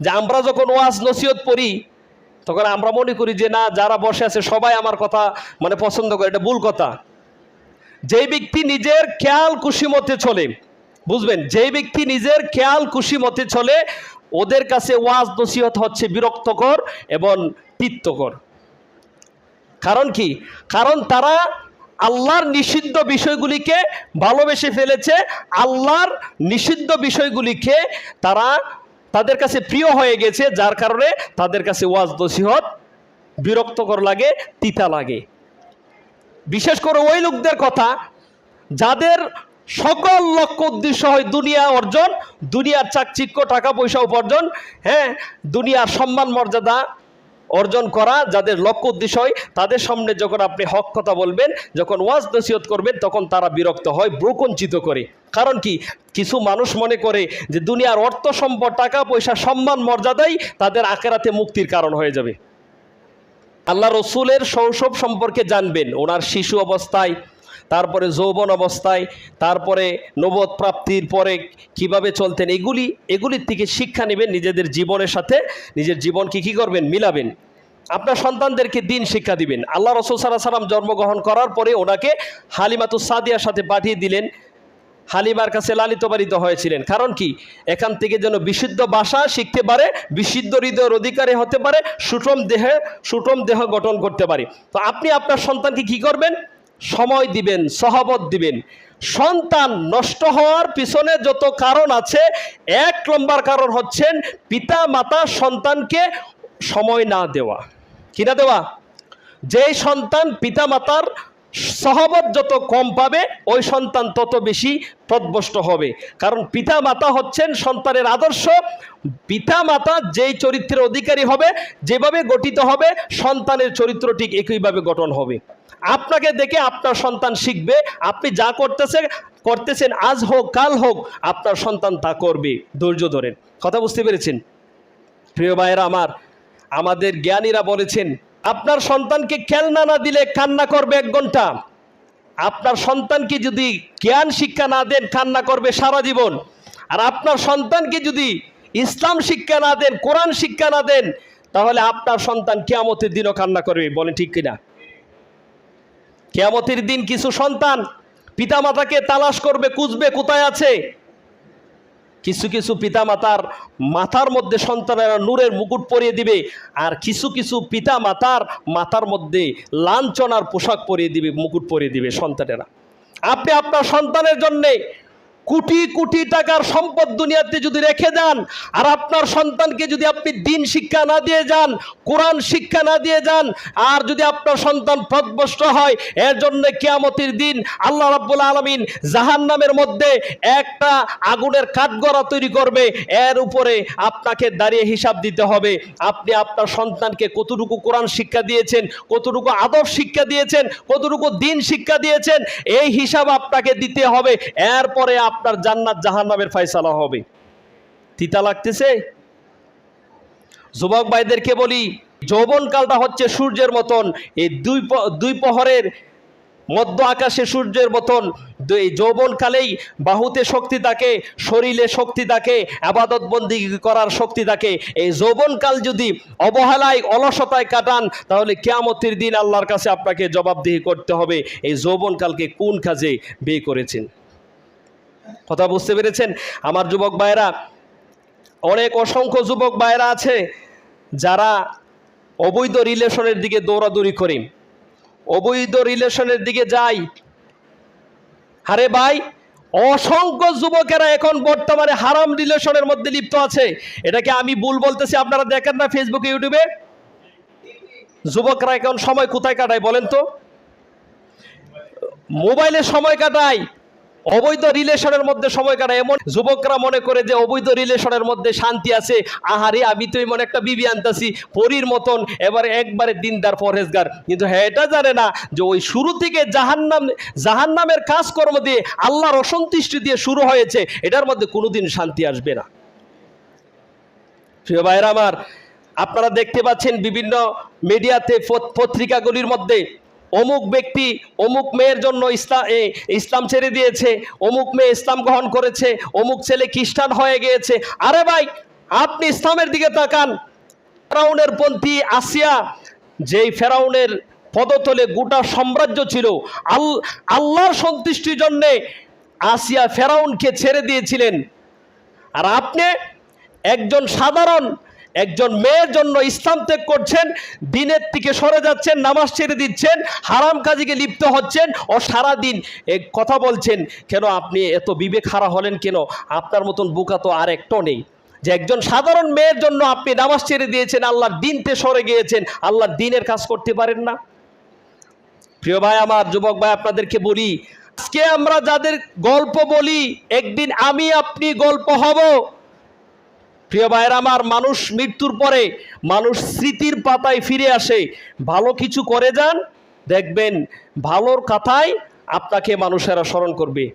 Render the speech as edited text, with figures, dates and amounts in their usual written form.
যে আমরা যখন ওয়াজ নসিহত পড়ি তখন আমরা মনে করি যে না, যারা বসে আছে সবাই আমার কথা মানে পছন্দ করে। এটা ভুল কথা। যেই ব্যক্তি নিজের খেয়াল খুশি মতে চলে, বুঝবেন, যেই ব্যক্তি নিজের খেয়াল খুশি মতে চলে ওদের কাছে ওয়াজ নসিহত হচ্ছে বিরক্তকর এবং তিক্তকর। কারণ কি? কারণ তারা আল্লাহর নিষিদ্ধ বিষয়গুলিকে ভালোবেসে ফেলেছে। আল্লাহর নিষিদ্ধ বিষয়গুলিকে তাদের কাছে প্রিয় হয়ে গেছে, যার কারণে তাদের কাছে ওয়াজ নসিহত বিরক্তকর লাগে, তিতা লাগে। বিশেষ করে ওই লোকদের কথা যাদের সকল লক্ষ্য উদ্দেশ্য হয় দুনিয়া অর্জন, দুনিয়ার চাকচিক্য, টাকা পয়সা উপার্জন, হ্যাঁ, দুনিয়ার সম্মান মর্যাদা অর্জন করা, যাদের লক্ষ্য উদ্দেশ্য হয়, তাদের সামনে যখন আপনি হক কথা বলবেন, যখন ওয়াজ নসিহত করবেন, তখন তারা বিরক্ত হয়, ব্রুকুঞ্চিত করে। কারণ কি? কিছু মানুষ মনে করে যে দুনিয়ার অর্থ সম্পদ, টাকা পয়সা, সম্মান মর্যাদাই তাদের আখিরাতে মুক্তির কারণ হয়ে যাবে। আল্লাহ রসুলের শৈশব সম্পর্কে জানবেন, ওনার শিশু অবস্থায়, তারপরে যৌবন অবস্থায়, তারপরে নবুয়ত প্রাপ্তির পরে কিভাবে চলতেন, এগুলির থেকে শিক্ষা নেবেন, নিজেদের জীবনের সাথে নিজের জীবনকে কী করবেন, মিলাবেন। আপনার সন্তানদেরকে দিন শিক্ষা দিবেন। আল্লাহ রসুল সাল্লাল্লাহু আলাইহি ওয়াসাল্লাম জন্মগ্রহণ করার পরে ওনাকে হালিমাতুস সাদিয়ার সাথে পাঠিয়ে দিলেন। হালিমার কাছে লালিত পালিত হয়েছিলেন। কারণ কি? এখান থেকে যেন বিশুদ্ধ ভাষা শিখতে পারে, বিশুদ্ধ হৃদয়ের অধিকারী হতে পারে, সুষম দেহ গঠন করতে পারে। তো আপনি আপনার সন্তানকে কি করবেন? সময় দিবেন, সহবত দিবেন। সন্তান নষ্ট হওয়ার পিছনে যত কারণ আছে, 1 নম্বর কারণ হচ্ছেন পিতা মাতা সন্তানকে সময় না দেওয়া। কি না দেওয়া? যেই সন্তান পিতা মাতার সহবত যত কম পাবে, ওই সন্তান তত বেশি পথভ্রষ্ট হবে। কারণ পিতা মাতা হচ্ছেন সন্তানের আদর্শ। পিতা মাতা যেই চরিত্রের অধিকারী হবে, যেভাবে গঠিত হবে, সন্তানের চরিত্র ঠিক একইভাবে গঠন হবে। আপনাকে দেখে আপনার সন্তান শিখবে। আপনি যা করতেছেন আজ হোক কাল হোক, আপনার সন্তান তা করবে। ধৈর্য ধরেন। কথা বুঝতে পেরেছেন? প্রিয় ভাইয়েরা আমার, আমাদের জ্ঞানীরা বলেছেন, আপনার সন্তানকে খেলনা না দিলে কান্না করবে 1 ঘন্টা। আপনার সন্তানকে যদি জ্ঞান শিক্ষা না দেন, কান্না করবে সারা জীবন। আর আপনার সন্তানকে যদি ইসলাম শিক্ষা না দেন, কোরআন শিক্ষা না দেন, তাহলে আপনার সন্তান কিয়ামতের দিনও কান্না করবে। বলেন ঠিক কিনা? কিয়ামতের দিন কিছু সন্তান পিতামাতাকে তালাশ করবে, খুঁজবে কোথায় আছে। কিছু কিছু পিতামাতার মাথার মধ্যে সন্তানেরা নূরের মুকুট পরিয়ে দিবে, আর কিছু কিছু পিতামাতার মাথার মধ্যে লাঞ্ছনার পোশাক পরিয়ে দিবে, মুকুট পরিয়ে দিবে সন্তানেরা। আপনি আপনার সন্তানের জন্যে কোটি কোটি টাকার সম্পদ দুনিয়াতে যদি রেখে যান, আর আপনার সন্তানকে যদি আপনি দিন শিক্ষা না দিয়ে যান, কোরআন শিক্ষা না দিয়ে যান, আর যদি আপনার সন্তান পথভ্রষ্ট হয়, এর জন্য কিয়ামতের দিন আল্লাহ রাব্বুল আলামিন জাহান্নামের মধ্যে একটা আগুনের কাঠগড়া তৈরি করবে। এর উপরে আপনাকে দাঁড়িয়ে হিসাব দিতে হবে, আপনি আপনার সন্তানকে কতটুকু কোরআন শিক্ষা দিয়েছেন, কতটুকু আদব শিক্ষা দিয়েছেন, কতটুকু দিন শিক্ষা দিয়েছেন, এই হিসাব আপনাকে দিতে হবে। এরপরে আপনার জান্নাত জাহান্নামের ফয়সালা হবে। তিতা লাগতেছে? যুবক ভাইদেরকে বলি, যৌবনকালটা হচ্ছে সূর্যের মতন। এই দুই প্রহরের মধ্য আকাশে সূর্যের মতন। এই যৌবনকালেই বাহুতে শক্তি থাকে, শরীরে শক্তি থাকে, ইবাদত বন্দেগী করার শক্তি থাকে। এই যৌবনকাল যদি অবহেলায়, অলসতায় কাটান, তাহলে কিয়ামতের দিন আল্লাহর কাছে আপনাকে জবাবদিহি করতে হবে, এই যৌবনকালকে কোন কাজে ব্যয় করেছেন। কথা বুঝতে পেরেছেন? আমার যুবক ভাইয়েরা, অসংখ্য যুবক ভাইয়েরা আছে যারা অবৈধ রিলেশনের দিকে দৌড়াদৌড়ি করে, অবৈধ রিলেশনের দিকে যায়। আরে ভাই, অসংখ্য যুবকেরা এখন বর্তমানে হারাম রিলেশনের মধ্যে লিপ্ত আছে। এটাকে আমি ভুল বলতেছি? আপনারা দেখেন না ফেসবুকে, ইউটিউবে? যুবকরা এখন সময় কোথায় কাটায় বলেন তো? মোবাইলে সময় কাটায়, অবৈধ রিলেশনের মধ্যে সময় কাটায়। এমন যুবকরা মনে করে যে অবৈধ রিলেশনের মধ্যে শান্তি আছে। আহারে, আমি তো এমন একটা বিবি আনতাছি পরীর মতন, একবারে দিনদার পরহেজগার। কিন্তু হ্যাঁ, এটা জানে না যে ওই শুরু থেকে জাহান্নামের কাজকর্ম দিয়ে, আল্লাহর অসন্তুষ্টি দিয়ে শুরু হয়েছে। এটার মধ্যে কোনোদিন শান্তি আসবে না। প্রিয় ভাইরা আমার, আপনারা দেখতে পাচ্ছেন বিভিন্ন মিডিয়াতে, পত্রিকাগুলির মধ্যে, অমুক ব্যক্তি অমুক মেয়ের জন্য ইসলাম ছেড়ে দিয়েছে, অমুক মেয়ে ইসলাম গ্রহণ করেছে, অমুক ছেলে খ্রিস্টান হয়ে গিয়েছে। আরে ভাই, আপনি ইসলামের দিকে তাকান, ফেরাউনের পন্থী আসিয়া, যেই ফেরাউনের পদতলে গোটা সাম্রাজ্য ছিল, আল্লাহর সন্তুষ্টির জন্যে আসিয়া ফেরাউনকে ছেড়ে দিয়েছিলেন। আর আপনি একজন সাধারণ একজন মেয়ের জন্য ইসলাম ত্যাগ করছেন, দিনের থেকে সরে যাচ্ছেন, নামাজ ছেড়ে দিচ্ছেন, হারাম কাজে লিপ্ত হচ্ছেন ও সারাদিন এক কথা বলছেন। কেন আপনি এত বিবেক হারা হলেন কেন? আপনার মতন বোকা তো আর একটাও নেই, যে একজন সাধারণ মেয়ের জন্য আপনি নামাজ ছেড়ে দিয়েছেন, আল্লাহর দিনতে সরে গিয়েছেন, আল্লাহর দিনের কাজ করতে পারেন না। প্রিয় ভাই আমার, যুবক ভাই, আপনাদেরকে বলি, আজকে আমরা যাদের গল্প বলি, একদিন আমি আপনি গল্প হব। প্রিয় ভাইয়ের আমার, মানুষ মৃত্যুর পরে মানুষ স্মৃতির পাতায় ফিরে আসে। ভালো কিছু করে যান, দেখবেন ভালোর কথায় আপনাকে মানুষেরা স্মরণ করবে।